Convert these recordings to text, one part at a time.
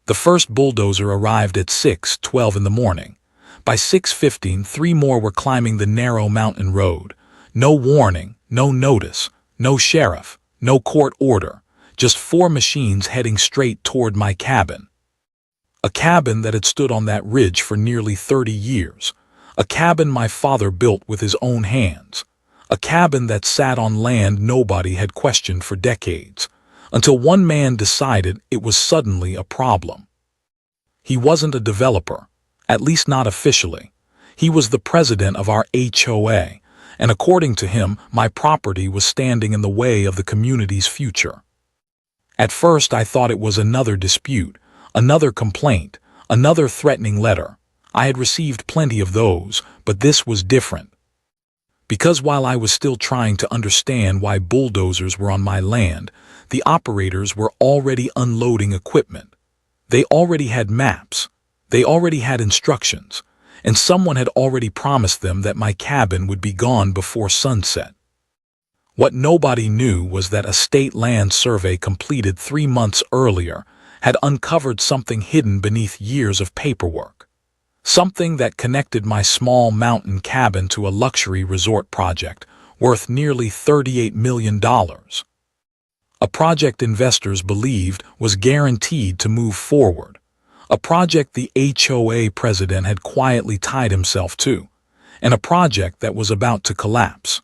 The first bulldozer arrived at 6:12 in the morning. By 6:15, three more were climbing the narrow mountain road. No warning, no notice, no sheriff, no court order, just four machines heading straight toward my cabin. A cabin that had stood on that ridge for nearly 30 years. A cabin my father built with his own hands. A cabin that sat on land nobody had questioned for decades, until one man decided it was suddenly a problem. He wasn't a developer, at least not officially. He was the president of our HOA, and according to him, my property was standing in the way of the community's future. At first I thought it was another dispute, another complaint, another threatening letter. I had received plenty of those, but this was different. Because while I was still trying to understand why bulldozers were on my land, the operators were already unloading equipment. They already had maps, they already had instructions, and someone had already promised them that my cabin would be gone before sunset. What nobody knew was that a state land survey completed 3 months earlier had uncovered something hidden beneath years of paperwork. Something that connected my small mountain cabin to a luxury resort project worth nearly $38 million. A project investors believed was guaranteed to move forward. A project the HOA president had quietly tied himself to, and a project that was about to collapse.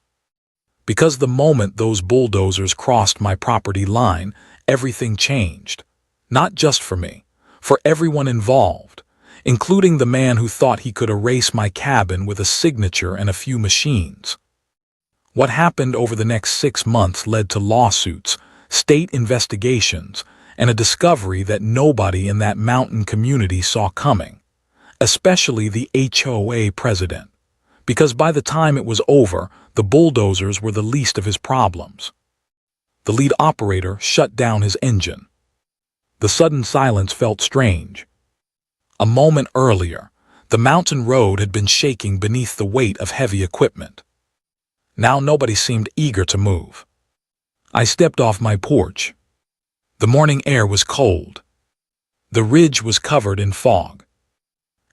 Because the moment those bulldozers crossed my property line, everything changed. Not just for me, for everyone involved, including the man who thought he could erase my cabin with a signature and a few machines. What happened over the next 6 months led to lawsuits, state investigations, and a discovery that nobody in that mountain community saw coming, especially the HOA president, because by the time it was over, the bulldozers were the least of his problems. The lead operator shut down his engine. The sudden silence felt strange. A moment earlier, the mountain road had been shaking beneath the weight of heavy equipment. Now nobody seemed eager to move. I stepped off my porch. The morning air was cold. The ridge was covered in fog.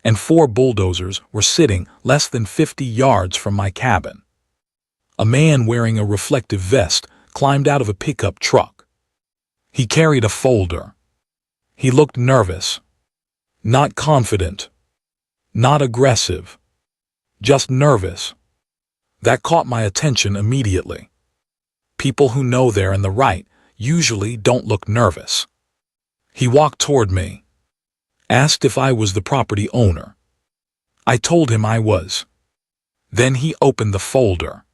And 4 bulldozers were sitting less than 50 yards from my cabin. A man wearing a reflective vest climbed out of a pickup truck. He carried a folder. He looked nervous. Not confident. Not aggressive. Just nervous. That caught my attention immediately. People who know they're in the right usually don't look nervous. He walked toward me, asked if I was the property owner. I told him I was. Then he opened the folder.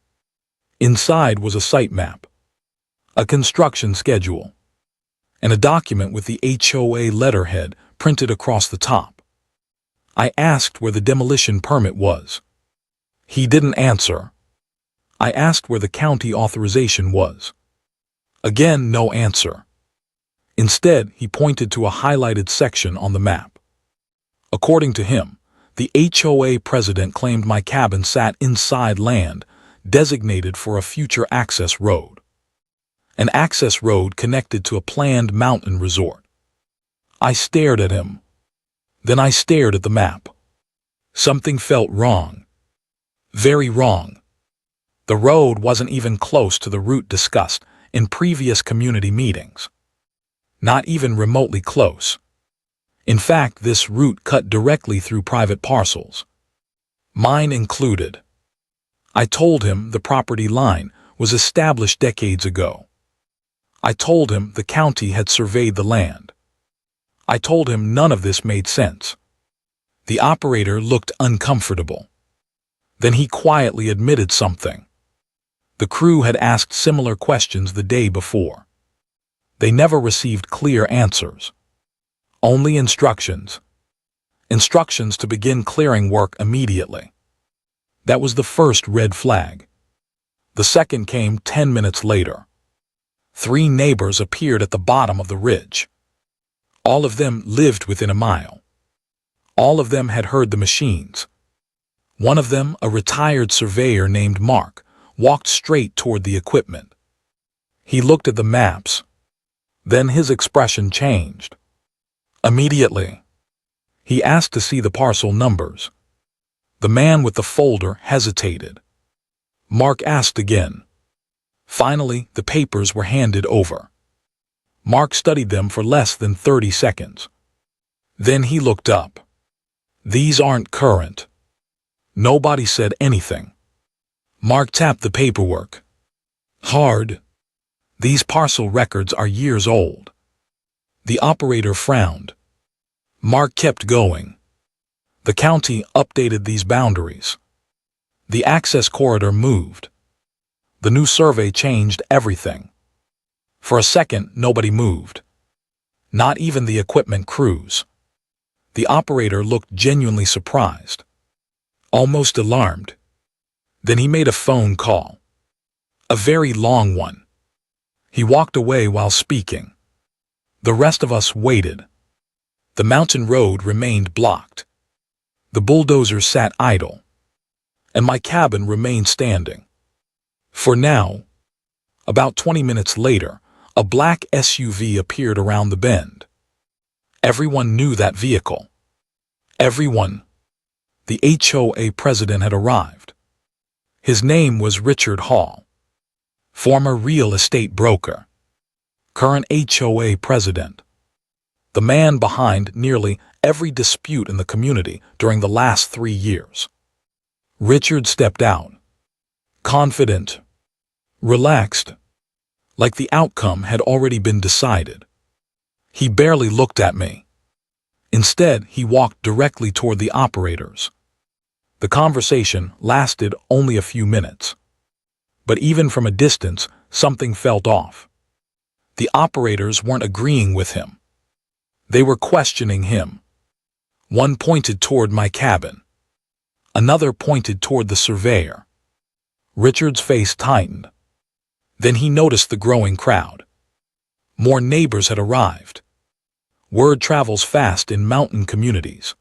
Inside was a site map, a construction schedule, and a document with the HOA letterhead printed across the top. I asked where the demolition permit was. He didn't answer. I asked where the county authorization was. Again, no answer. Instead, he pointed to a highlighted section on the map. According to him, the HOA president claimed my cabin sat inside land designated for a future access road. An access road connected to a planned mountain resort. I stared at him. Then I stared at the map. Something felt wrong. Very wrong. The road wasn't even close to the route discussed in previous community meetings. Not even remotely close. In fact, this route cut directly through private parcels, mine included. I told him the property line was established decades ago. I told him the county had surveyed the land. I told him none of this made sense. The operator looked uncomfortable. Then he quietly admitted something. The crew had asked similar questions the day before. They never received clear answers. Only instructions. Instructions to begin clearing work immediately. That was the first red flag. The second came 10 minutes later. 3 neighbors appeared at the bottom of the ridge. All of them lived within a mile. All of them had heard the machines. One of them, a retired surveyor named Mark, walked straight toward the equipment. He looked at the maps. Then his expression changed. Immediately, he asked to see the parcel numbers. The man with the folder hesitated. Mark asked again. Finally, the papers were handed over. Mark studied them for less than 30 seconds. Then he looked up. These aren't current. Nobody said anything. Mark tapped the paperwork. Hard. These parcel records are years old. The operator frowned. Mark kept going. The county updated these boundaries. The access corridor moved. The new survey changed everything. For a second, nobody moved. Not even the equipment crews. The operator looked genuinely surprised, almost alarmed. Then he made a phone call. A very long one. He walked away while speaking. The rest of us waited. The mountain road remained blocked. The bulldozers sat idle. And my cabin remained standing. For now. About 20 minutes later, a black SUV appeared around the bend. Everyone knew that vehicle. Everyone. The HOA president had arrived. His name was Richard Hall, former real estate broker, current HOA president, the man behind nearly every dispute in the community during the last 3 years. Richard stepped out, confident, relaxed, like the outcome had already been decided. He barely looked at me. Instead, he walked directly toward the operators. The conversation lasted only a few minutes. But even from a distance, something felt off. The operators weren't agreeing with him. They were questioning him. One pointed toward my cabin. Another pointed toward the surveyor. Richard's face tightened. Then he noticed the growing crowd. More neighbors had arrived. Word travels fast in mountain communities,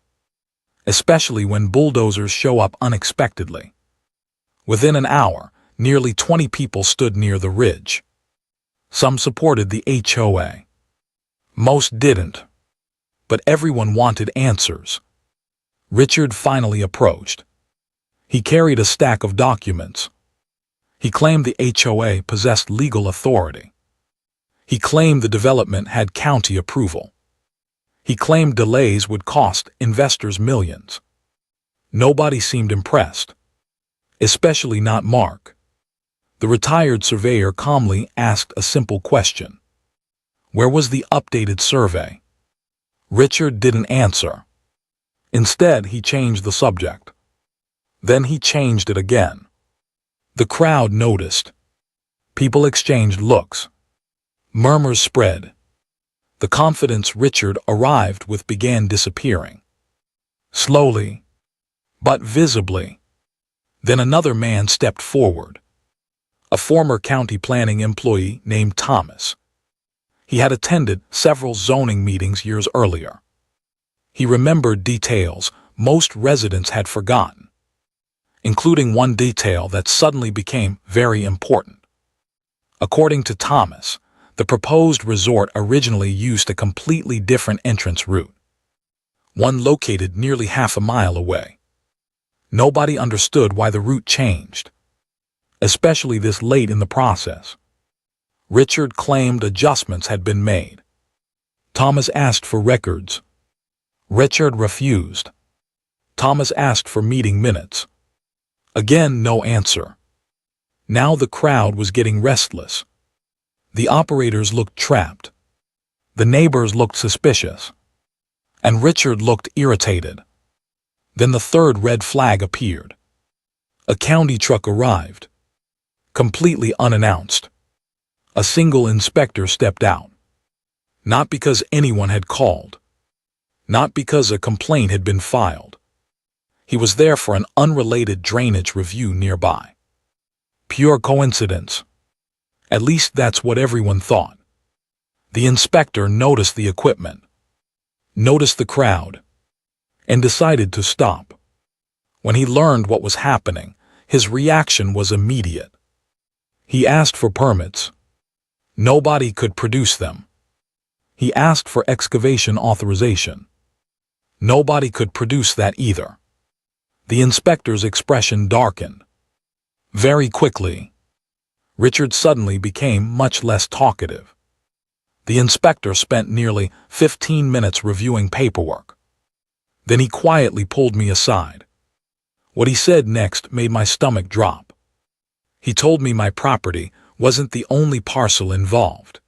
especially when bulldozers show up unexpectedly. Within an hour, nearly 20 people stood near the ridge. Some supported the HOA. Most didn't. But everyone wanted answers. Richard finally approached. He carried a stack of documents. He claimed the HOA possessed legal authority. He claimed the development had county approval. He claimed delays would cost investors millions. Nobody seemed impressed, especially not Mark. The retired surveyor calmly asked a simple question. Where was the updated survey? Richard didn't answer. Instead, he changed the subject. Then he changed it again. The crowd noticed. People exchanged looks. Murmurs spread. The confidence Richard arrived with began disappearing. Slowly, but visibly. Then another man stepped forward. A former county planning employee named Thomas. He had attended several zoning meetings years earlier. He remembered details most residents had forgotten, including one detail that suddenly became very important. According to Thomas, the proposed resort originally used a completely different entrance route, one located nearly half a mile away. Nobody understood why the route changed, especially this late in the process. Richard claimed adjustments had been made. Thomas asked for records. Richard refused. Thomas asked for meeting minutes. Again, no answer. Now the crowd was getting restless. The operators looked trapped. The neighbors looked suspicious. And Richard looked irritated. Then the third red flag appeared. A county truck arrived, completely unannounced. A single inspector stepped out. Not because anyone had called. Not because a complaint had been filed. He was there for an unrelated drainage review nearby. Pure coincidence. At least that's what everyone thought. The inspector noticed the equipment, noticed the crowd, and decided to stop. When he learned what was happening, his reaction was immediate. He asked for permits. Nobody could produce them. He asked for excavation authorization. Nobody could produce that either. The inspector's expression darkened. Very quickly, Richard suddenly became much less talkative. The inspector spent nearly 15 minutes reviewing paperwork. Then he quietly pulled me aside. What he said next made my stomach drop. He told me my property wasn't the only parcel involved.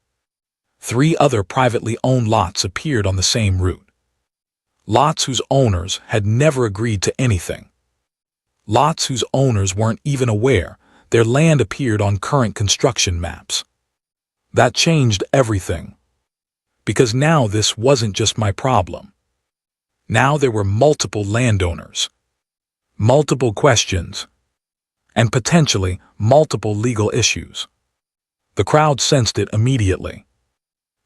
3 other privately owned lots appeared on the same route. Lots whose owners had never agreed to anything. Lots whose owners weren't even aware their land appeared on current construction maps. That changed everything. Because now this wasn't just my problem. Now there were multiple landowners, multiple questions, and potentially multiple legal issues. The crowd sensed it immediately.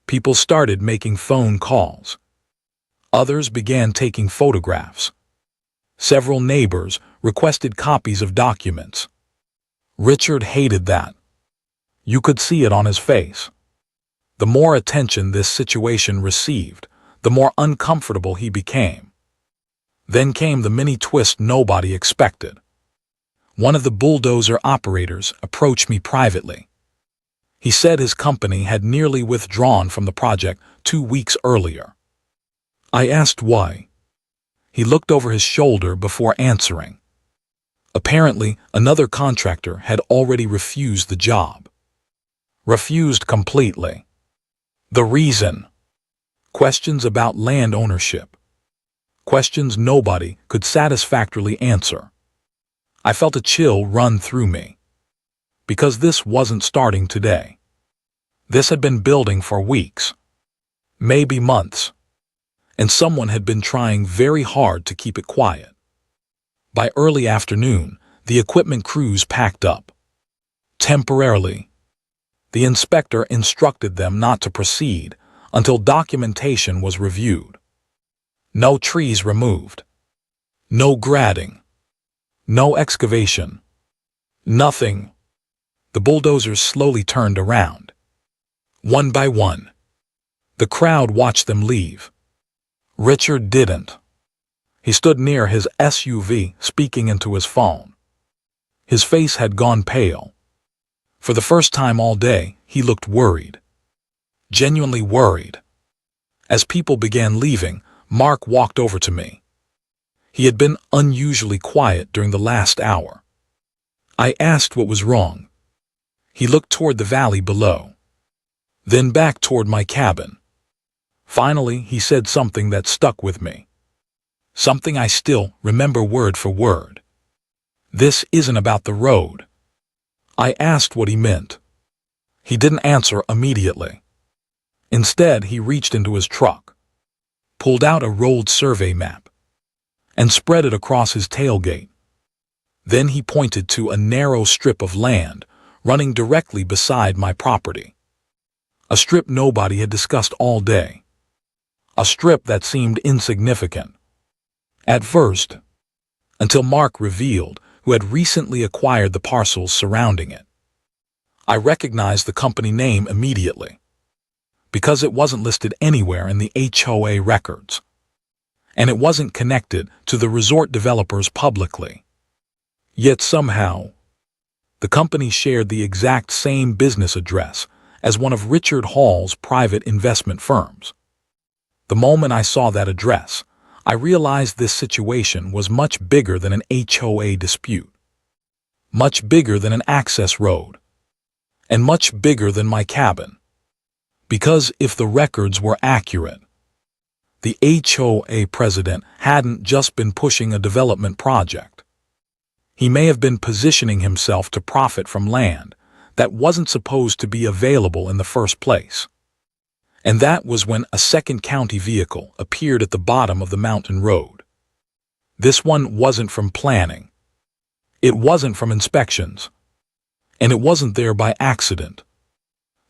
People started making phone calls. Others began taking photographs. Several neighbors requested copies of documents. Richard hated that. You could see it on his face. The more attention this situation received, the more uncomfortable he became. Then came the mini twist nobody expected. One of the bulldozer operators approached me privately. He said his company had nearly withdrawn from the project 2 weeks earlier. I asked why. He looked over his shoulder before answering. Apparently, another contractor had already refused the job. Refused completely. The reason? Questions about land ownership. Questions nobody could satisfactorily answer. I felt a chill run through me. Because this wasn't starting today. This had been building for weeks. Maybe months. And someone had been trying very hard to keep it quiet. By early afternoon, the equipment crews packed up. Temporarily. The inspector instructed them not to proceed until documentation was reviewed. No trees removed. No grading. No excavation. Nothing. The bulldozers slowly turned around. One by one. The crowd watched them leave. Richard didn't. He stood near his SUV, speaking into his phone. His face had gone pale. For the first time all day, he looked worried. Genuinely worried. As people began leaving, Mark walked over to me. He had been unusually quiet during the last hour. I asked what was wrong. He looked toward the valley below. Then back toward my cabin. Finally, he said something that stuck with me. Something I still remember word for word. This isn't about the road. I asked what he meant. He didn't answer immediately. Instead, he reached into his truck, pulled out a rolled survey map, and spread it across his tailgate. Then he pointed to a narrow strip of land running directly beside my property. A strip nobody had discussed all day. A strip that seemed insignificant. At first, until Mark revealed who had recently acquired the parcels surrounding it. I recognized the company name immediately, because it wasn't listed anywhere in the HOA records, and it wasn't connected to the resort developers publicly. Yet somehow, the company shared the exact same business address as one of Richard Hall's private investment firms. The moment I saw that address, I realized this situation was much bigger than an HOA dispute, much bigger than an access road, and much bigger than my cabin. Because if the records were accurate, the HOA president hadn't just been pushing a development project. He may have been positioning himself to profit from land that wasn't supposed to be available in the first place. And that was when a second county vehicle appeared at the bottom of the mountain road. This one wasn't from planning. It wasn't from inspections. And it wasn't there by accident.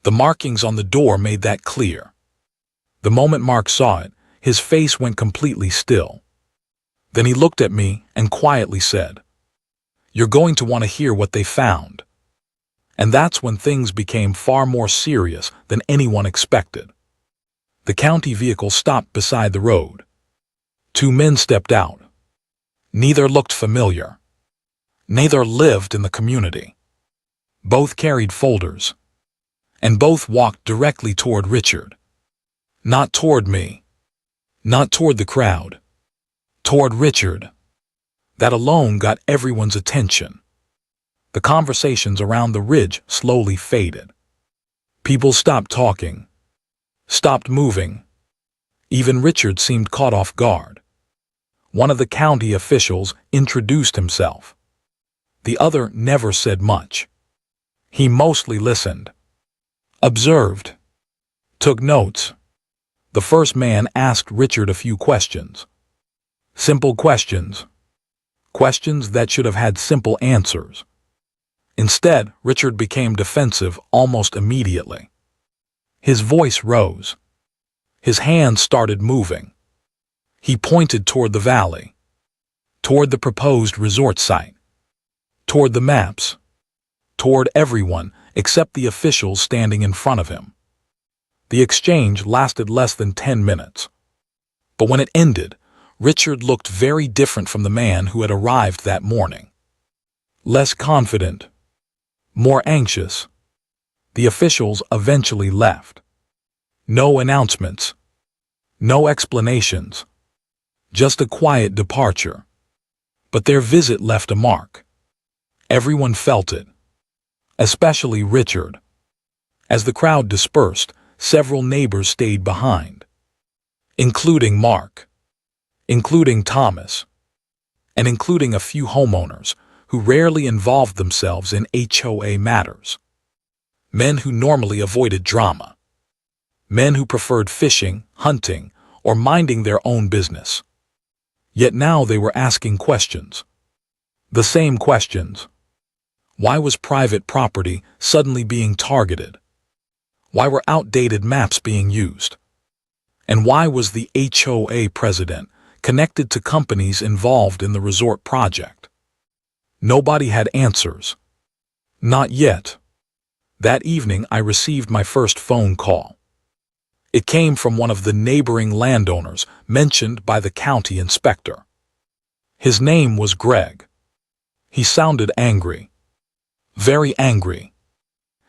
The markings on the door made that clear. The moment Mark saw it, his face went completely still. Then he looked at me and quietly said, "You're going to want to hear what they found." And that's when things became far more serious than anyone expected. The county vehicle stopped beside the road. Two men stepped out. Neither looked familiar. Neither lived in the community. Both carried folders. And both walked directly toward Richard. Not toward me. Not toward the crowd. Toward Richard. That alone got everyone's attention. The conversations around the ridge slowly faded. People stopped talking. Stopped moving. Even Richard seemed caught off guard. One of the county officials introduced himself. The other never said much. He mostly listened. Observed. Took notes. The first man asked Richard a few questions. Simple questions. Questions that should have had simple answers. Instead, Richard became defensive almost immediately. His voice rose. His hands started moving. He pointed toward the valley. Toward the proposed resort site. Toward the maps. Toward everyone except the officials standing in front of him. The exchange lasted less than 10 minutes. But when it ended, Richard looked very different from the man who had arrived that morning. Less confident. More anxious. The officials eventually left. No announcements. No explanations. Just a quiet departure. But their visit left a mark. Everyone felt it. Especially Richard. As the crowd dispersed, several neighbors stayed behind. Including Mark. Including Thomas. And including a few homeowners who rarely involved themselves in HOA matters. Men who normally avoided drama. Men who preferred fishing, hunting, or minding their own business. Yet now they were asking questions. The same questions. Why was private property suddenly being targeted? Why were outdated maps being used? And why was the HOA president connected to companies involved in the resort project? Nobody had answers. Not yet. That evening I received my first phone call. It came from one of the neighboring landowners mentioned by the county inspector. His name was Greg. He sounded angry. Very angry.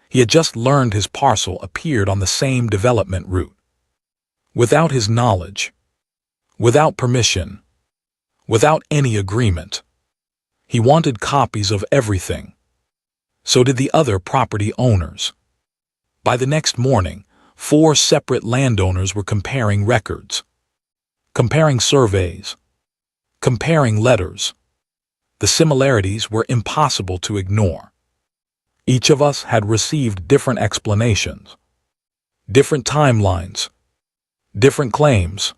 He had just learned his parcel appeared on the same development route. Without his knowledge. Without permission. Without any agreement. He wanted copies of everything. So did the other property owners. By the next morning, 4 separate landowners were comparing records. Comparing surveys. Comparing letters. The similarities were impossible to ignore. Each of us had received different explanations. Different timelines. Different claims.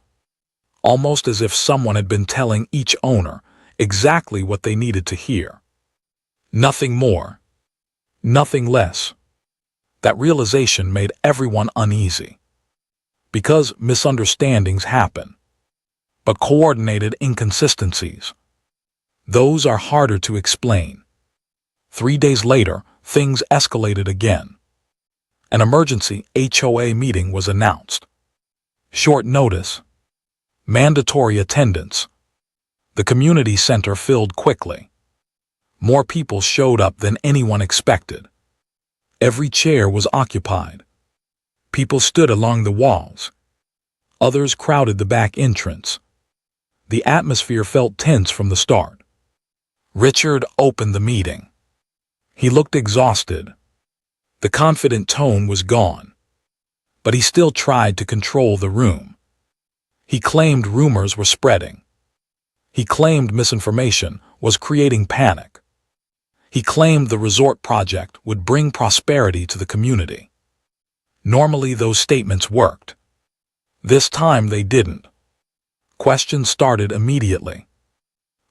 Almost as if someone had been telling each owner exactly what they needed to hear. Nothing more. Nothing less. That realization made everyone uneasy. Because misunderstandings happen. But coordinated inconsistencies. Those are harder to explain. 3 days later, things escalated again. An emergency HOA meeting was announced. Short notice. Mandatory attendance. The community center filled quickly. More people showed up than anyone expected. Every chair was occupied. People stood along the walls. Others crowded the back entrance. The atmosphere felt tense from the start. Richard opened the meeting. He looked exhausted. The confident tone was gone. But he still tried to control the room. He claimed rumors were spreading. He claimed misinformation was creating panic. He claimed the resort project would bring prosperity to the community. Normally those statements worked. This time they didn't. Questions started immediately.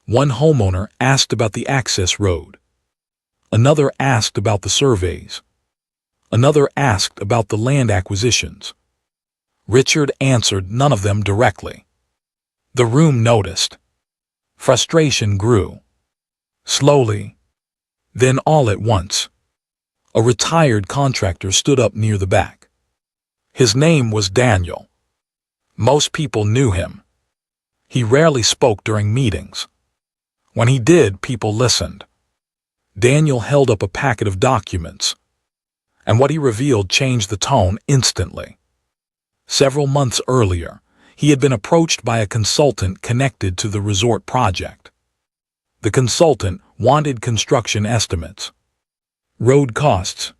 One homeowner asked about the access road. Another asked about the surveys. Another asked about the land acquisitions. Richard answered none of them directly. The room noticed. Frustration grew. Slowly. Then all at once. A retired contractor stood up near the back. His name was Daniel. Most people knew him. He rarely spoke during meetings. When he did, people listened. Daniel held up a packet of documents, and what he revealed changed the tone instantly. Several months earlier, he had been approached by a consultant connected to the resort project. The consultant wanted construction estimates, road costs,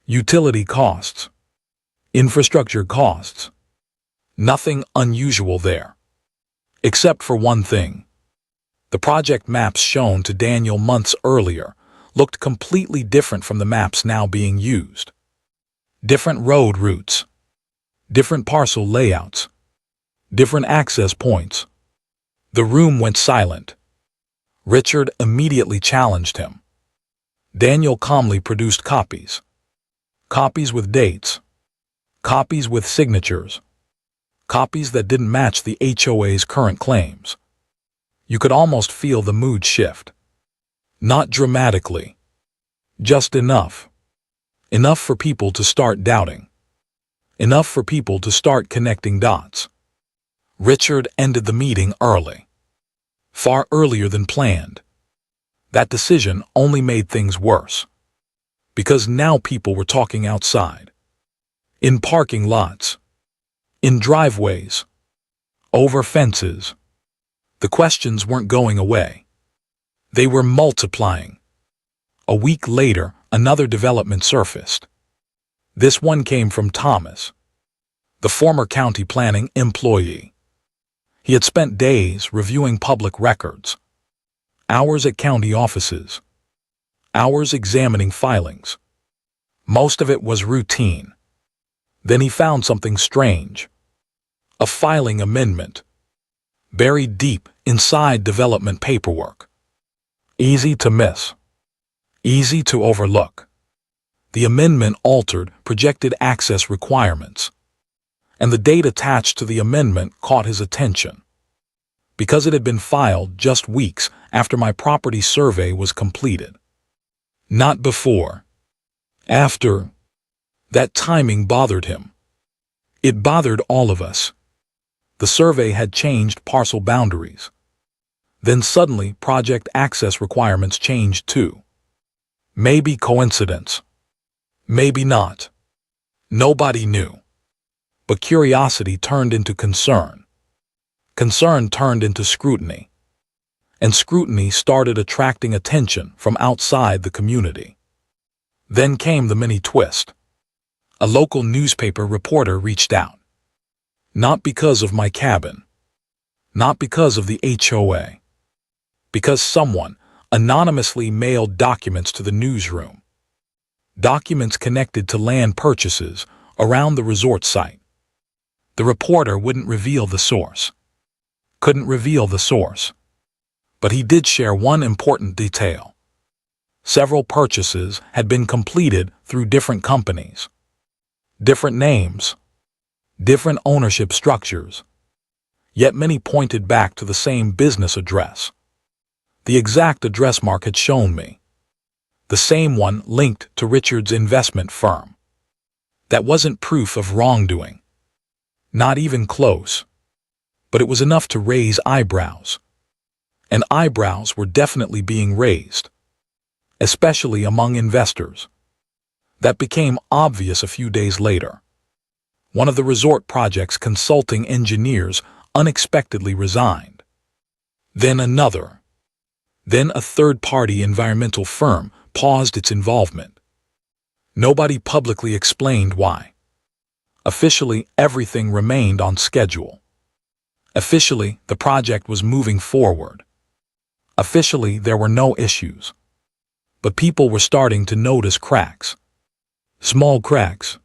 utility costs, infrastructure costs. Nothing unusual there. Except for one thing. The project maps shown to Daniel months earlier looked completely different from the maps now being used. Different road routes, different parcel layouts, different access points. The room went silent. Richard immediately challenged him. Daniel calmly produced copies. Copies with dates. Copies with signatures. Copies that didn't match the HOA's current claims. You could almost feel the mood shift. Not dramatically. Just enough. Enough for people to start doubting. Enough for people to start connecting dots. Richard ended the meeting early. Far earlier than planned. That decision only made things worse. Because now people were talking outside. In parking lots. In driveways. Over fences. The questions weren't going away. They were multiplying. A week later, another development surfaced. This one came from Thomas, the former county planning employee. He had spent days reviewing public records, hours at county offices, hours examining filings. Most of it was routine. Then he found something strange. A filing amendment, buried deep inside development paperwork. Easy to miss. Easy to overlook. The amendment altered projected access requirements, and the date attached to the amendment caught his attention. Because it had been filed just weeks after my property survey was completed. Not before. After. That timing bothered him. It bothered all of us. The survey had changed parcel boundaries. Then suddenly project access requirements changed too. Maybe coincidence. Maybe not. Nobody knew. But curiosity turned into concern. Concern turned into scrutiny. And scrutiny started attracting attention from outside the community. Then came the mini twist. A local newspaper reporter reached out. Not because of my cabin. Not because of the HOA. Because someone anonymously mailed documents to the newsroom. Documents connected to land purchases around the resort site. The reporter wouldn't reveal the source. Couldn't reveal the source. But he did share one important detail. Several purchases had been completed through different companies. Different names. Different ownership structures. Yet many pointed back to the same business address. The exact address Mark had shown me. The same one linked to Richard's investment firm. That wasn't proof of wrongdoing. Not even close. But it was enough to raise eyebrows. And eyebrows were definitely being raised. Especially among investors. That became obvious a few days later. One of the resort project's consulting engineers unexpectedly resigned. Then another. Then a third-party environmental firm paused its involvement. Nobody publicly explained why. Officially, everything remained on schedule. Officially, the project was moving forward. Officially, there were no issues. But people were starting to notice cracks. Small cracks.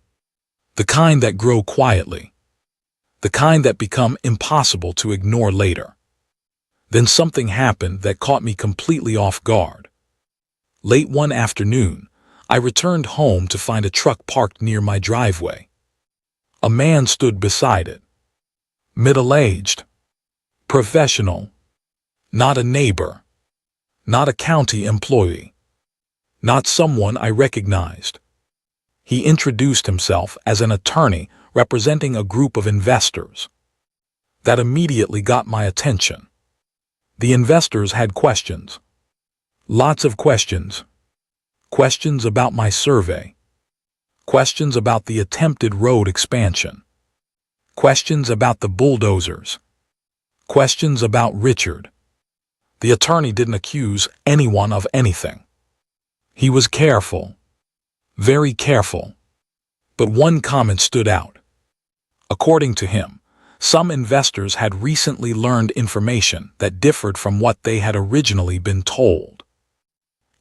The kind that grow quietly. The kind that become impossible to ignore later. Then something happened that caught me completely off guard. Late one afternoon, I returned home to find a truck parked near my driveway. A man stood beside it. Middle-aged. Professional. Not a neighbor. Not a county employee. Not someone I recognized. He introduced himself as an attorney representing a group of investors. That immediately got my attention. The investors had questions. Lots of questions. Questions about my survey. Questions about the attempted road expansion. Questions about the bulldozers. Questions about Richard. The attorney didn't accuse anyone of anything. He was careful. Very careful. But one comment stood out. According to him, some investors had recently learned information that differed from what they had originally been told.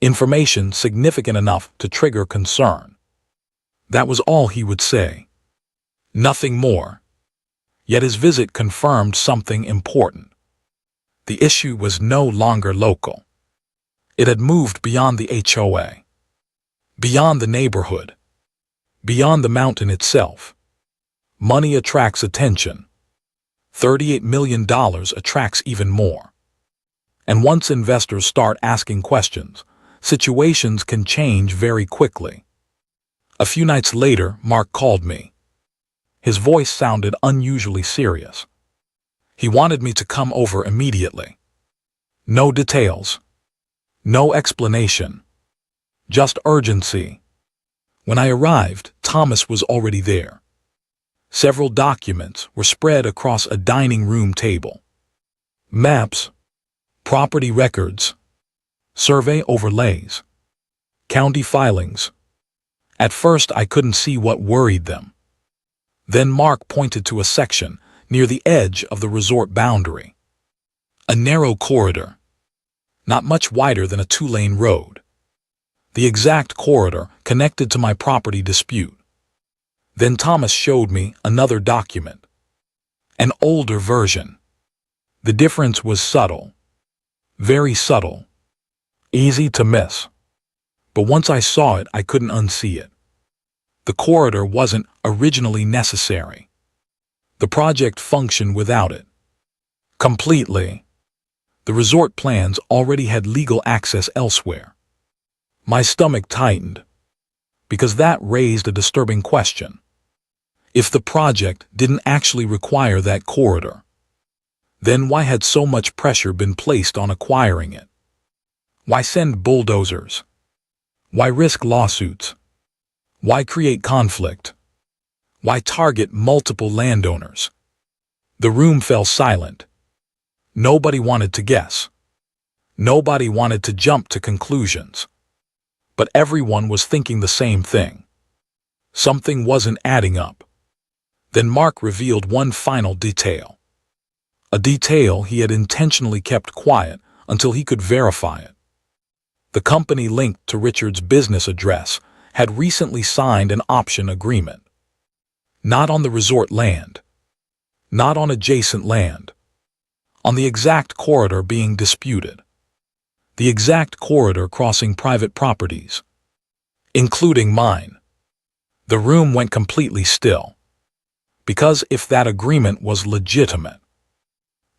Information significant enough to trigger concern. That was all he would say. Nothing more. Yet his visit confirmed something important. The issue was no longer local. It had moved beyond the HOA. Beyond the neighborhood. Beyond the mountain itself. Money attracts attention. $38 million attracts even more. And once investors start asking questions, situations can change very quickly. A few nights later, Mark called me. His voice sounded unusually serious. He wanted me to come over immediately. No details. No explanation. Just urgency. When I arrived, Thomas was already there. Several documents were spread across a dining room table. Maps, property records, survey overlays, county filings. At first I couldn't see what worried them. Then Mark pointed to a section near the edge of the resort boundary. A narrow corridor, not much wider than a two-lane road. The exact corridor connected to my property dispute. Then Thomas showed me another document. An older version. The difference was subtle. Very subtle. Easy to miss. But once I saw it, I couldn't unsee it. The corridor wasn't originally necessary. The project functioned without it. Completely. The resort plans already had legal access elsewhere. My stomach tightened, because that raised a disturbing question. If the project didn't actually require that corridor, then why had so much pressure been placed on acquiring it? Why send bulldozers? Why risk lawsuits? Why create conflict? Why target multiple landowners? The room fell silent. Nobody wanted to guess. Nobody wanted to jump to conclusions. But everyone was thinking the same thing. Something wasn't adding up. Then Mark revealed one final detail. A detail he had intentionally kept quiet until he could verify it. The company linked to Richard's business address had recently signed an option agreement. Not on the resort land. Not on adjacent land. On the exact corridor being disputed. The exact corridor crossing private properties. Including mine. The room went completely still. Because if that agreement was legitimate,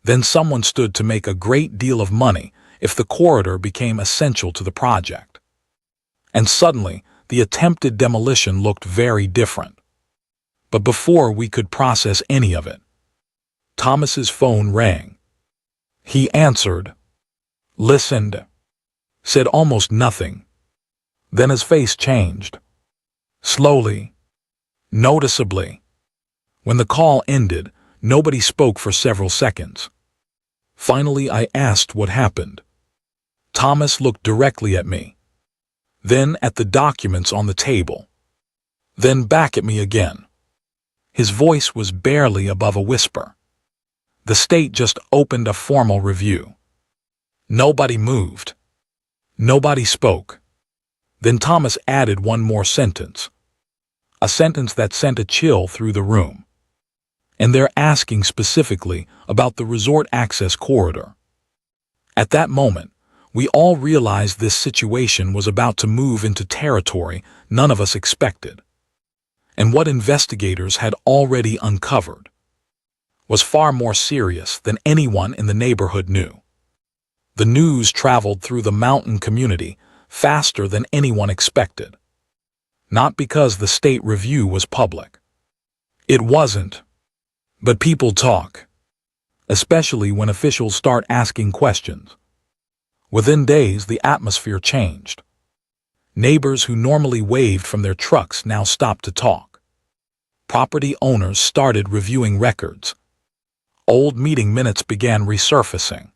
then someone stood to make a great deal of money if the corridor became essential to the project. And suddenly, the attempted demolition looked very different. But before we could process any of it, Thomas's phone rang. He answered, listened, said almost nothing. Then his face changed. Slowly, noticeably. When the call ended, nobody spoke for several seconds. Finally, I asked what happened. Thomas looked directly at me. Then at the documents on the table. Then back at me again. His voice was barely above a whisper. The state just opened a formal review. Nobody moved. Nobody spoke. Then Thomas added one more sentence. A sentence that sent a chill through the room. And they're asking specifically about the resort access corridor. At that moment, we all realized this situation was about to move into territory none of us expected. And what investigators had already uncovered was far more serious than anyone in the neighborhood knew. The news traveled through the mountain community faster than anyone expected. Not because the state review was public. It wasn't. But people talk. especially when officials start asking questions. Within days, the atmosphere changed. Neighbors who normally waved from their trucks now stopped to talk. Property owners started reviewing records. Old meeting minutes began resurfacing.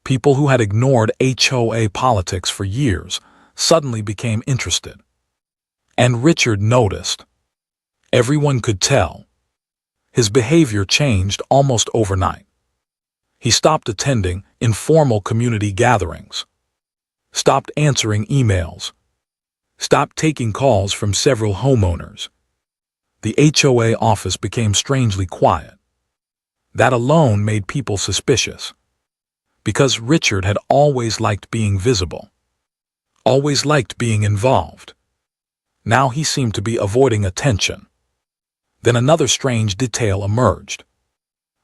People who had ignored HOA politics for years suddenly became interested. And Richard noticed. Everyone could tell. His behavior changed almost overnight. He stopped attending informal community gatherings, stopped answering emails, stopped taking calls from several homeowners. The HOA office became strangely quiet. That alone made people suspicious. Because Richard had always liked being visible, always liked being involved. Now he seemed to be avoiding attention. Then another strange detail emerged.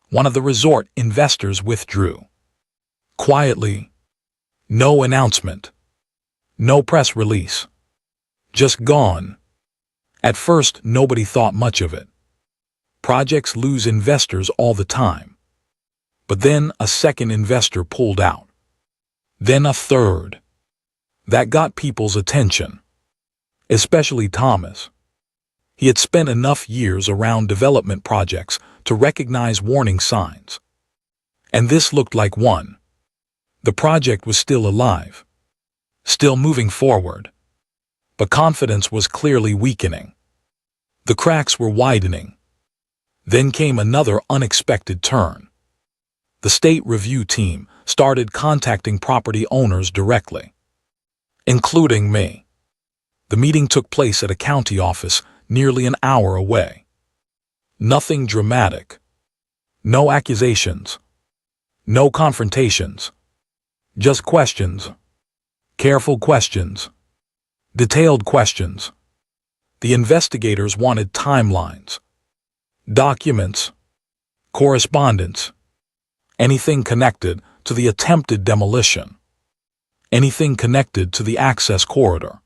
One of the resort investors withdrew. Quietly. No announcement. No press release. Just gone. At first, nobody thought much of it. Projects lose investors all the time. But then a second investor pulled out. Then a third. That got people's attention. Especially Thomas. He had spent enough years around development projects to recognize warning signs. And this looked like one. The project was still alive. Still moving forward. But confidence was clearly weakening. The cracks were widening. Then came another unexpected turn. The state review team started contacting property owners directly, including me. The meeting took place at a county office nearly an hour away. Nothing dramatic. No accusations. No confrontations. Just questions. Careful questions. Detailed questions. The investigators wanted timelines, documents, correspondence, anything connected to the attempted demolition, anything connected to the access corridor.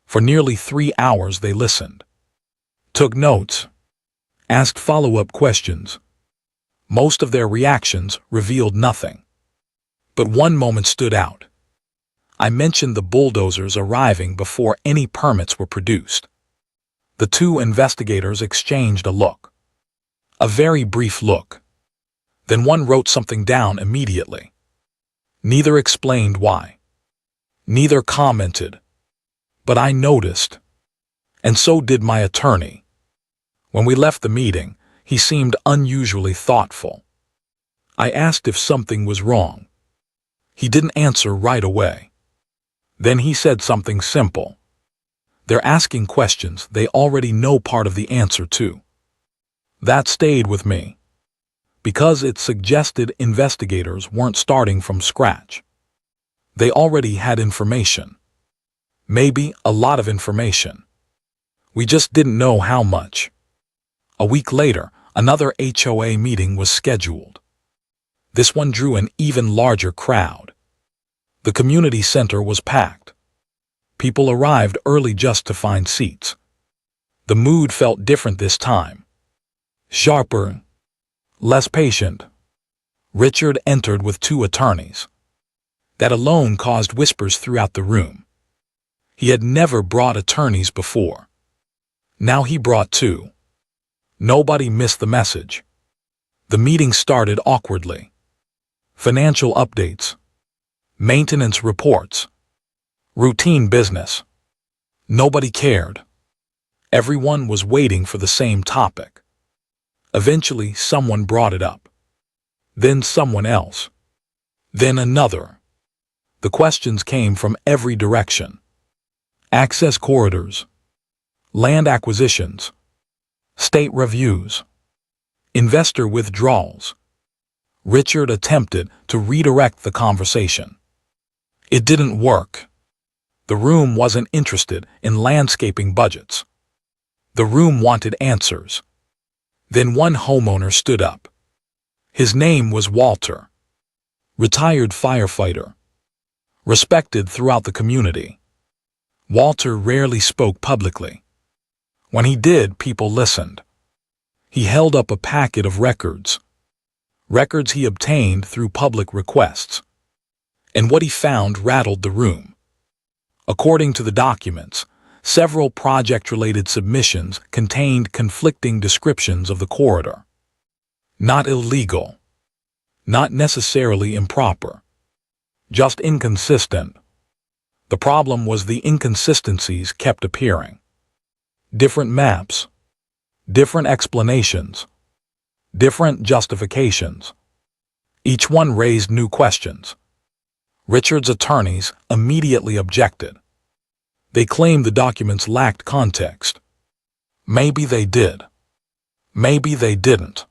For nearly 3 hours they listened, took notes, asked follow-up questions. Most of their reactions revealed nothing. But one moment stood out. I mentioned the bulldozers arriving before any permits were produced. The two investigators exchanged a look. A very brief look. Then one wrote something down immediately. Neither explained why. Neither commented. But I noticed. And so did my attorney. When we left the meeting, he seemed unusually thoughtful. I asked if something was wrong. He didn't answer right away. Then he said something simple. They're asking questions they already know part of the answer to. That stayed with me. Because it suggested investigators weren't starting from scratch. They already had information. Maybe a lot of information. We just didn't know how much. A week later, another HOA meeting was scheduled. This one drew an even larger crowd. The community center was packed. People arrived early just to find seats. The mood felt different this time. Sharper, less patient. Richard entered with 2 attorneys. That alone caused whispers throughout the room. He had never brought attorneys before. Now he brought 2. Nobody missed the message. The meeting started awkwardly. Financial updates. Maintenance reports. Routine business. Nobody cared. Everyone was waiting for the same topic. Eventually, someone brought it up. Then someone else. Then another. The questions came from every direction. Access corridors. Land acquisitions. State reviews. Investor withdrawals. Richard attempted to redirect the conversation. It didn't work. The room wasn't interested in landscaping budgets. The room wanted answers. Then one homeowner stood up. His name was Walter. Retired firefighter. Respected throughout the community. Walter rarely spoke publicly. When he did, people listened. He held up a packet of records. records he obtained through public requests. And what he found rattled the room. According to the documents, several project-related submissions contained conflicting descriptions of the corridor. Not illegal, not necessarily improper, just inconsistent. The problem was the inconsistencies kept appearing. Different maps, different explanations, different justifications. Each one raised new questions. Richard's attorneys immediately objected. They claimed the documents lacked context. Maybe they did. Maybe they didn't.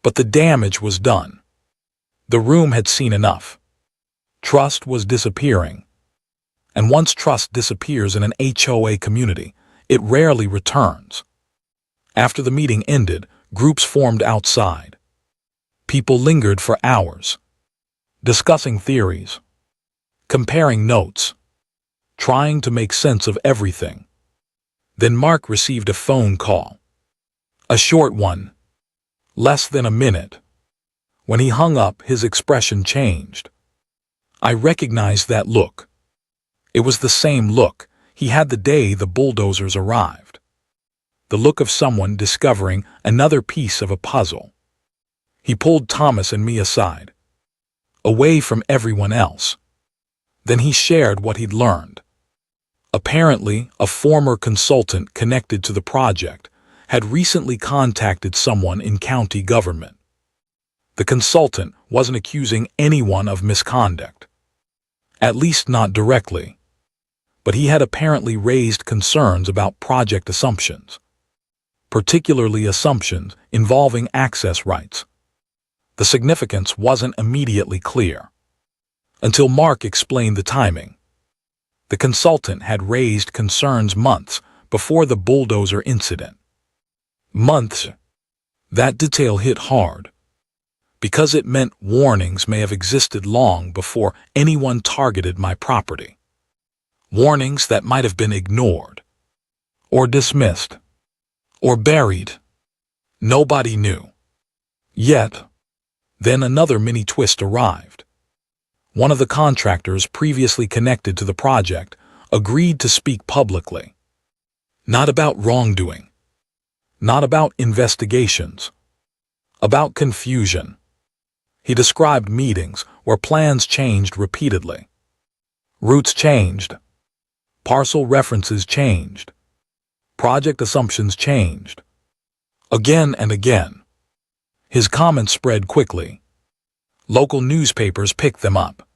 But the damage was done. The room had seen enough. Trust was disappearing. And once trust disappears in an HOA community, it rarely returns. After the meeting ended, groups formed outside. People lingered for hours, discussing theories, comparing notes, trying to make sense of everything. Then Mark received a phone call. A short one, less than a minute. When he hung up, his expression changed. I recognized that look. It was the same look he had the day the bulldozers arrived. The look of someone discovering another piece of a puzzle. He pulled Thomas and me aside, away from everyone else. Then he shared what he'd learned. Apparently, a former consultant connected to the project had recently contacted someone in county government. The consultant wasn't accusing anyone of misconduct, at least not directly, but he had apparently raised concerns about project assumptions, particularly assumptions involving access rights. The significance wasn't immediately clear, until Mark explained the timing. The consultant had raised concerns months before the bulldozer incident. Months. That detail hit hard, because it meant warnings may have existed long before anyone targeted my property. Warnings that might have been ignored, or dismissed, or buried. Nobody knew. Yet, then another mini twist arrived. One of the contractors previously connected to the project agreed to speak publicly. Not about wrongdoing, not about investigations, about confusion. He described meetings where plans changed repeatedly. Routes changed. Parcel references changed. Project assumptions changed. Again and again. His comments spread quickly. Local newspapers picked them up.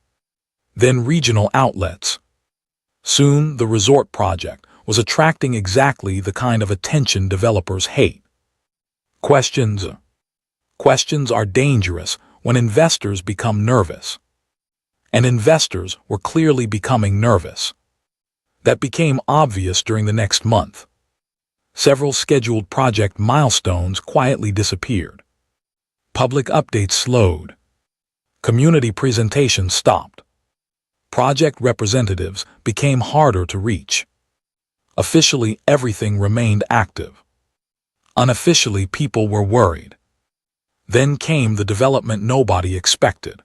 Then regional outlets. Soon, the resort project was attracting exactly the kind of attention developers hate. Questions. Questions are dangerous when investors become nervous. And investors were clearly becoming nervous. That became obvious during the next month. Several scheduled project milestones quietly disappeared. Public updates slowed. Community presentations stopped. Project representatives became harder to reach. Officially, everything remained active. Unofficially, people were worried. Then came the development nobody expected.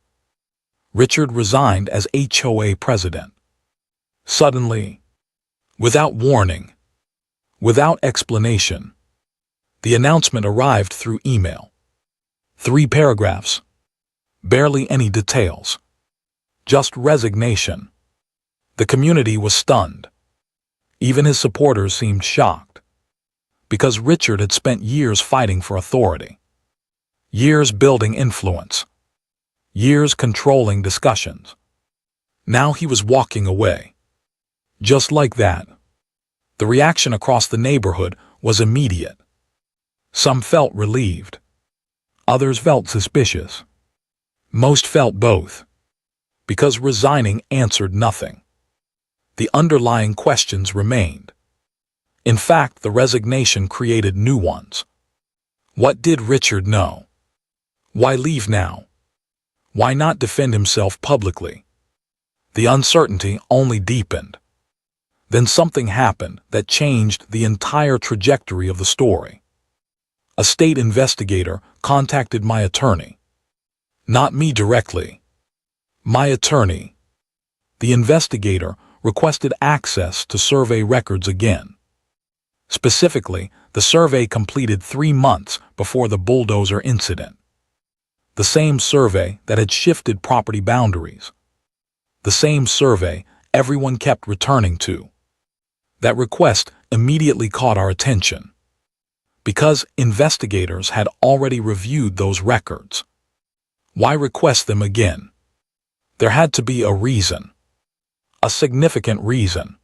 Richard resigned as HOA president. Suddenly, without warning, without explanation, the announcement arrived through email. 3 paragraphs. Barely any details. Just resignation. The community was stunned. Even his supporters seemed shocked. Because Richard had spent years fighting for authority. Years building influence. Years controlling discussions. Now he was walking away. Just like that. The reaction across the neighborhood was immediate. Some felt relieved. Others felt suspicious. Most felt both. Because resigning answered nothing. The underlying questions remained. In fact, the resignation created new ones. What did Richard know? Why leave now? Why not defend himself publicly? The uncertainty only deepened. Then something happened that changed the entire trajectory of the story. A state investigator contacted my attorney. Not me directly. My attorney. The investigator requested access to survey records again. Specifically, the survey completed 3 months before the bulldozer incident. The same survey that had shifted property boundaries. The same survey everyone kept returning to. That request immediately caught our attention. Because investigators had already reviewed those records. Why request them again? There had to be a reason. A significant reason.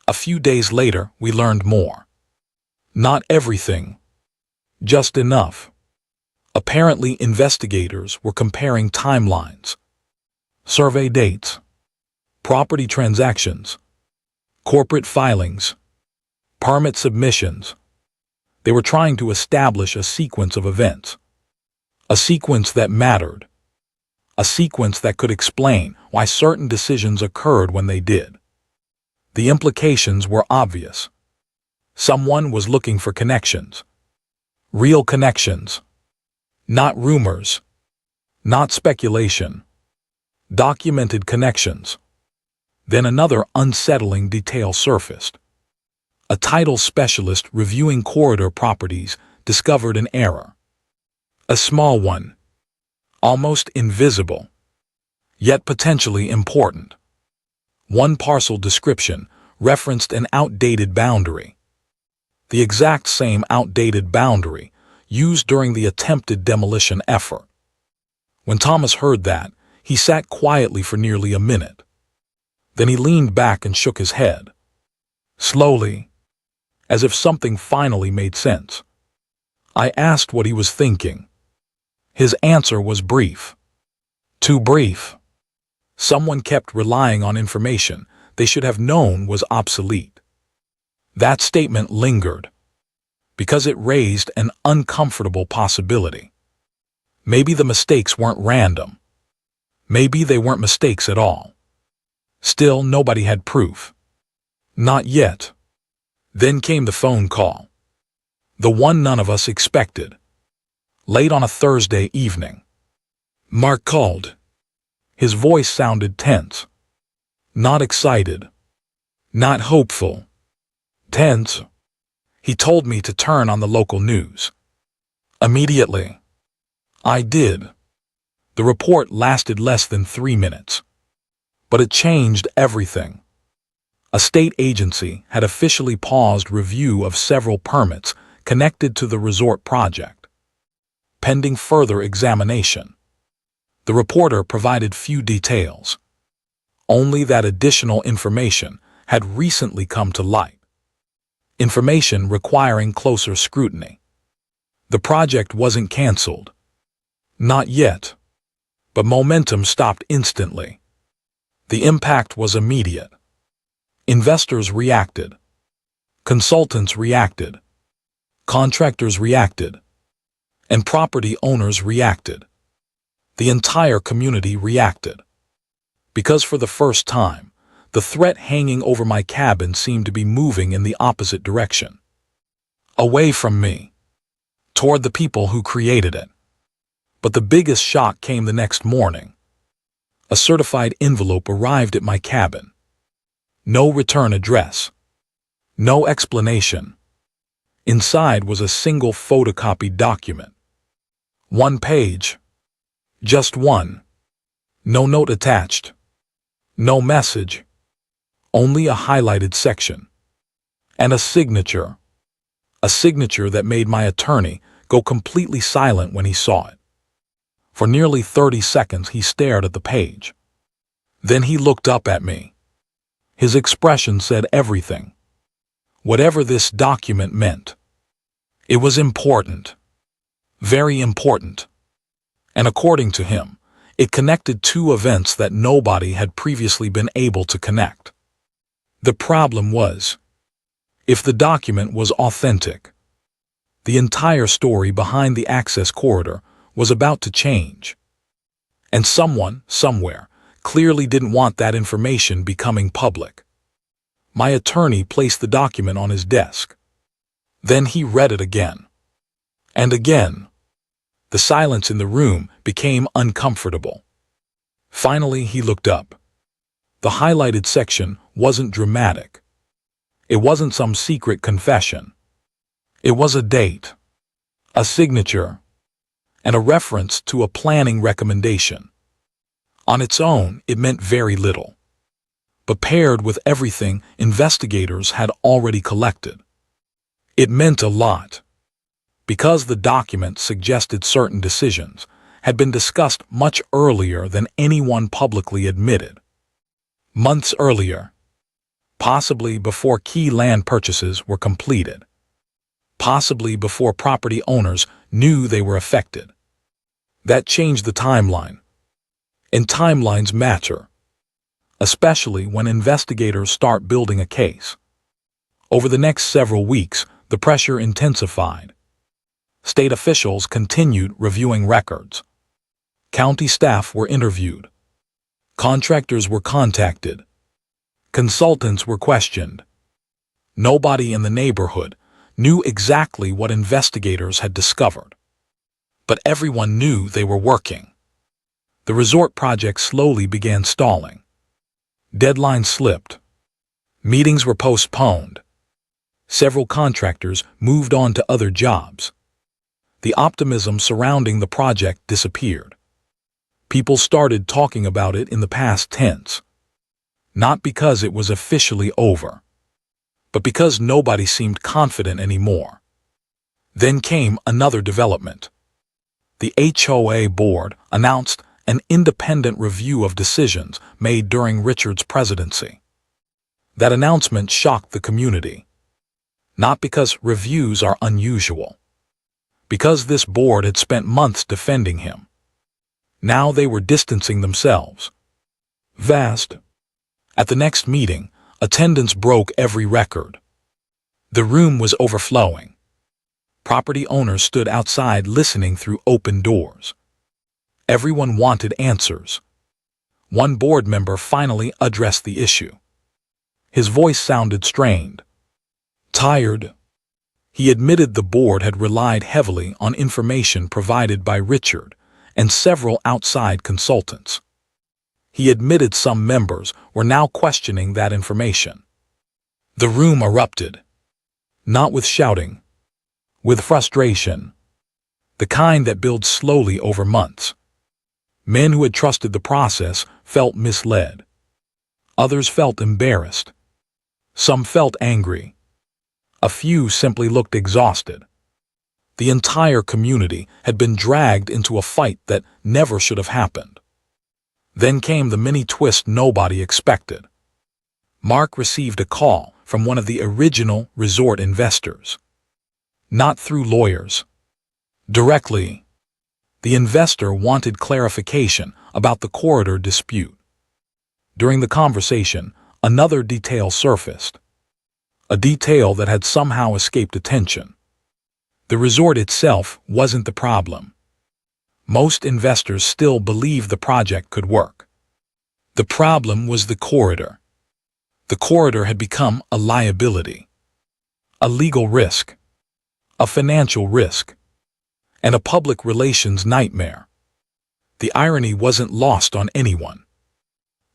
A few days later, we learned more. Not everything. Just enough. Apparently, investigators were comparing timelines, survey dates, property transactions, corporate filings, permit submissions. They were trying to establish a sequence of events. A sequence that mattered. A sequence that could explain why certain decisions occurred when they did. The implications were obvious. Someone was looking for connections. Real connections. Not rumors. Not speculation. Documented connections. Then another unsettling detail surfaced. A title specialist reviewing corridor properties discovered an error. A small one. Almost invisible. Yet potentially important. One parcel description referenced an outdated boundary. The exact same outdated boundary used during the attempted demolition effort. When Thomas heard that, he sat quietly for nearly a minute. Then he leaned back and shook his head. Slowly, as if something finally made sense. I asked what he was thinking. His answer was brief. Too brief. Someone kept relying on information they should have known was obsolete. That statement lingered, because it raised an uncomfortable possibility. Maybe the mistakes weren't random. Maybe they weren't mistakes at all. Still, nobody had proof. Not yet. Then came the phone call. The one none of us expected. Late on a Thursday evening. Mark called. His voice sounded tense. Not excited. Not hopeful. Tense. He told me to turn on the local news. Immediately. I did. The report lasted less than 3 minutes. But it changed everything. A state agency had officially paused review of several permits connected to the resort project, pending further examination. The reporter provided few details. Only that additional information had recently come to light. Information requiring closer scrutiny. The project wasn't canceled. Not yet. But momentum stopped instantly. The impact was immediate. Investors reacted. Consultants reacted. Contractors reacted. And property owners reacted. The entire community reacted. Because for the first time, the threat hanging over my cabin seemed to be moving in the opposite direction. Away from me. Toward the people who created it. But the biggest shock came the next morning. A certified envelope arrived at my cabin. No return address. No explanation. Inside was a single photocopied document. 1 page. Just one. No note attached. No message. Only a highlighted section. And a signature. A signature that made my attorney go completely silent when he saw it. For nearly 30 seconds he stared at the page. Then he looked up at me. His expression said everything. Whatever this document meant. It was important. Very important. And according to him, it connected 2 events that nobody had previously been able to connect. The problem was, if the document was authentic, the entire story behind the access corridor was about to change. And someone, somewhere, clearly didn't want that information becoming public. My attorney placed the document on his desk. Then he read it again. And again. The silence in the room became uncomfortable. Finally, he looked up. The highlighted section wasn't dramatic. It wasn't some secret confession. It was a date, a signature, and a reference to a planning recommendation. On its own, it meant very little. But paired with everything investigators had already collected, it meant a lot. Because the document suggested certain decisions had been discussed much earlier than anyone publicly admitted. Months earlier, possibly before key land purchases were completed, possibly before property owners knew they were affected. That changed the timeline. And timelines matter, especially when investigators start building a case. Over the next several weeks, the pressure intensified. State officials continued reviewing records. County staff were interviewed. Contractors were contacted. Consultants were questioned. Nobody in the neighborhood knew exactly what investigators had discovered. But everyone knew they were working. The resort project slowly began stalling. Deadlines slipped. Meetings were postponed. Several contractors moved on to other jobs. The optimism surrounding the project disappeared. People started talking about it in the past tense. Not because it was officially over, but because nobody seemed confident anymore. Then came another development. The HOA board announced an independent review of decisions made during Richard's presidency. That announcement shocked the community. Not because reviews are unusual, because this board had spent months defending him. Now they were distancing themselves. Vast. At the next meeting, attendance broke every record. The room was overflowing. Property owners stood outside listening through open doors. Everyone wanted answers. One board member finally addressed the issue. His voice sounded strained. Tired. He admitted the board had relied heavily on information provided by Richard and several outside consultants. He admitted some members were now questioning that information. The room erupted. Not with shouting, with frustration. The kind that builds slowly over months. Men who had trusted the process felt misled. Others felt embarrassed. Some felt angry. A few simply looked exhausted. The entire community had been dragged into a fight that never should have happened. Then came the mini twist nobody expected. Mark received a call from one of the original resort investors. Not through lawyers. Directly. The investor wanted clarification about the corridor dispute. During the conversation, another detail surfaced. A detail that had somehow escaped attention. The resort itself wasn't the problem. Most investors still believed the project could work. The problem was the corridor. The corridor had become a liability, a legal risk, a financial risk, and a public relations nightmare. The irony wasn't lost on anyone.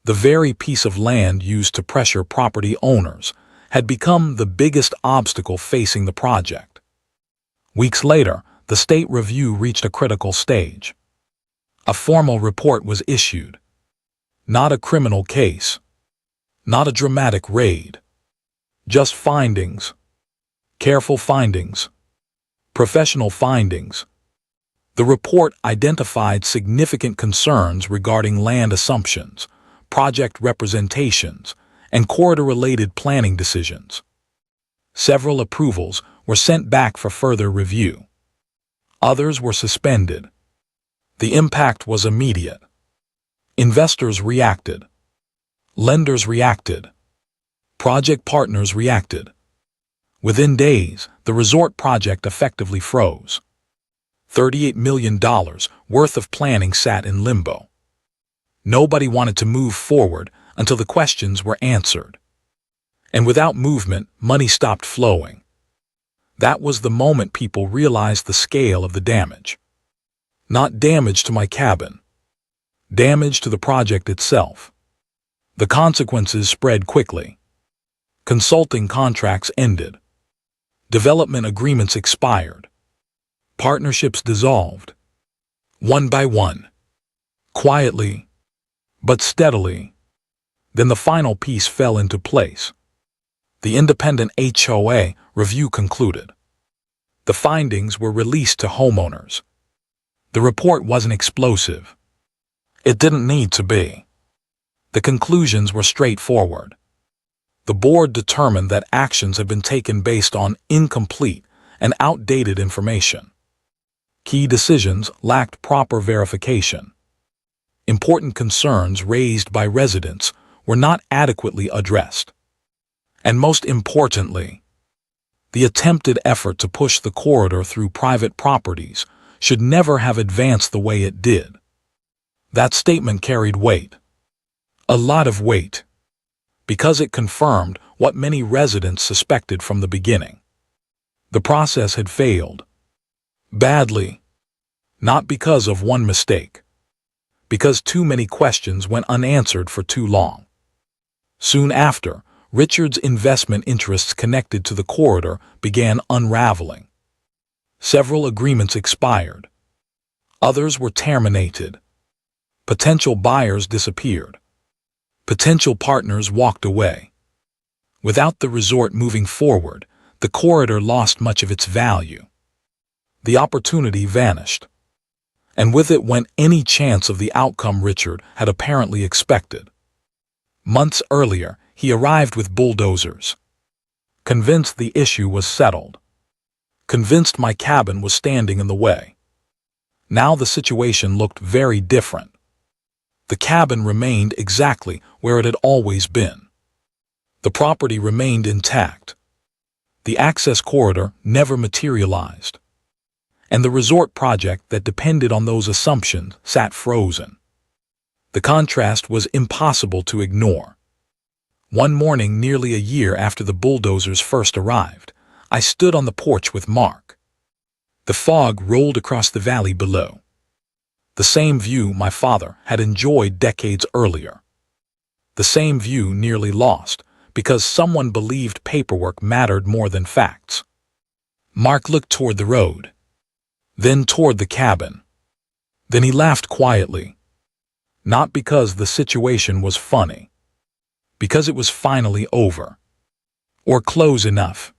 The very piece of land used to pressure property owners had become the biggest obstacle facing the project. Weeks later, the state review reached a critical stage. A formal report was issued. Not a criminal case. Not a dramatic raid. Just findings. Careful findings. Professional findings. The report identified significant concerns regarding land assumptions, project representations, and corridor-related planning decisions. Several approvals were sent back for further review. Others were suspended. The impact was immediate. Investors reacted. Lenders reacted. Project partners reacted. Within days, the resort project effectively froze. $38 million worth of planning sat in limbo. Nobody wanted to move forward until the questions were answered. And without movement, money stopped flowing. That was the moment people realized the scale of the damage. Not damage to my cabin. Damage to the project itself. The consequences spread quickly. Consulting contracts ended. Development agreements expired. Partnerships dissolved. One by one. Quietly, but steadily. Then the final piece fell into place. The independent HOA review concluded. The findings were released to homeowners. The report wasn't explosive. It didn't need to be. The conclusions were straightforward. The board determined that actions had been taken based on incomplete and outdated information. Key decisions lacked proper verification. Important concerns raised by residents were not adequately addressed. And most importantly, the attempted effort to push the corridor through private properties should never have advanced the way it did. That statement carried weight. A lot of weight. Because it confirmed what many residents suspected from the beginning. The process had failed. Badly. Not because of one mistake. Because too many questions went unanswered for too long. Soon after, Richard's investment interests connected to the corridor began unraveling. Several agreements expired. Others were terminated. Potential buyers disappeared. Potential partners walked away. Without the resort moving forward, the corridor lost much of its value. The opportunity vanished. And with it went any chance of the outcome Richard had apparently expected. Months earlier, he arrived with bulldozers. Convinced the issue was settled. Convinced my cabin was standing in the way. Now the situation looked very different. The cabin remained exactly where it had always been. The property remained intact. The access corridor never materialized. And the resort project that depended on those assumptions sat frozen. The contrast was impossible to ignore. One morning, nearly a year after the bulldozers first arrived, I stood on the porch with Mark. The fog rolled across the valley below. The same view my father had enjoyed decades earlier. The same view nearly lost because someone believed paperwork mattered more than facts. Mark looked toward the road, then toward the cabin. Then he laughed quietly. Not because the situation was funny. Because it was finally over. Or close enough.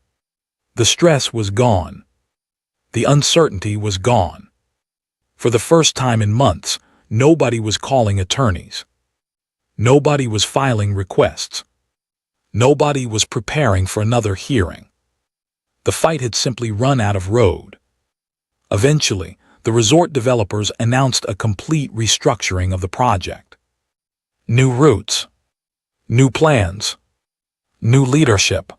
The stress was gone. The uncertainty was gone. For the first time in months, nobody was calling attorneys. Nobody was filing requests. Nobody was preparing for another hearing. The fight had simply run out of road. Eventually, the resort developers announced a complete restructuring of the project. New routes. New plans. New leadership.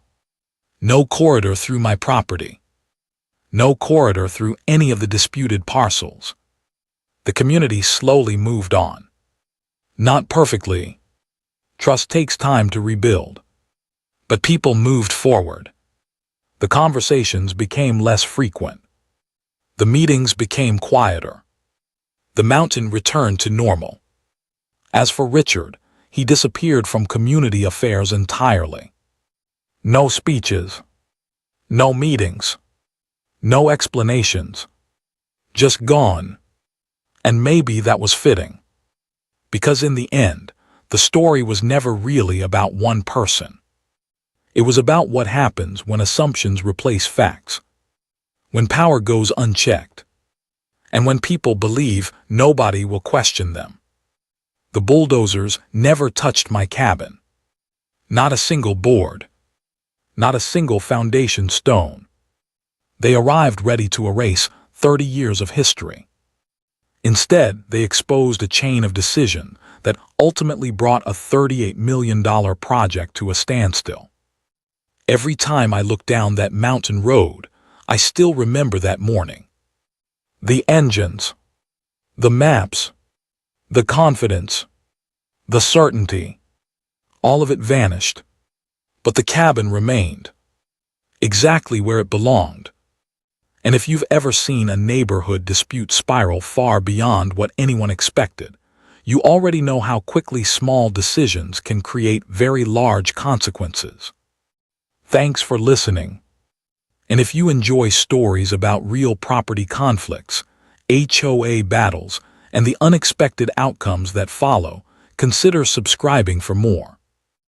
No corridor through my property. No corridor through any of the disputed parcels. The community slowly moved on. Not perfectly. Trust takes time to rebuild. But people moved forward. The conversations became less frequent. The meetings became quieter. The mountain returned to normal. As for Richard, he disappeared from community affairs entirely. No speeches. No meetings. No explanations. Just gone. And maybe that was fitting. Because in the end, the story was never really about one person. It was about what happens when assumptions replace facts. When power goes unchecked. And when people believe nobody will question them. The bulldozers never touched my cabin. Not a single board. Not a single foundation stone. They arrived ready to erase 30 years of history. Instead, they exposed a chain of decision that ultimately brought a $38 million project to a standstill. Every time I look down that mountain road, I still remember that morning. The engines, the maps, the confidence, the certainty, all of it vanished. But the cabin remained, exactly where it belonged. And if you've ever seen a neighborhood dispute spiral far beyond what anyone expected, you already know how quickly small decisions can create very large consequences. Thanks for listening. And if you enjoy stories about real property conflicts, HOA battles, and the unexpected outcomes that follow, consider subscribing for more.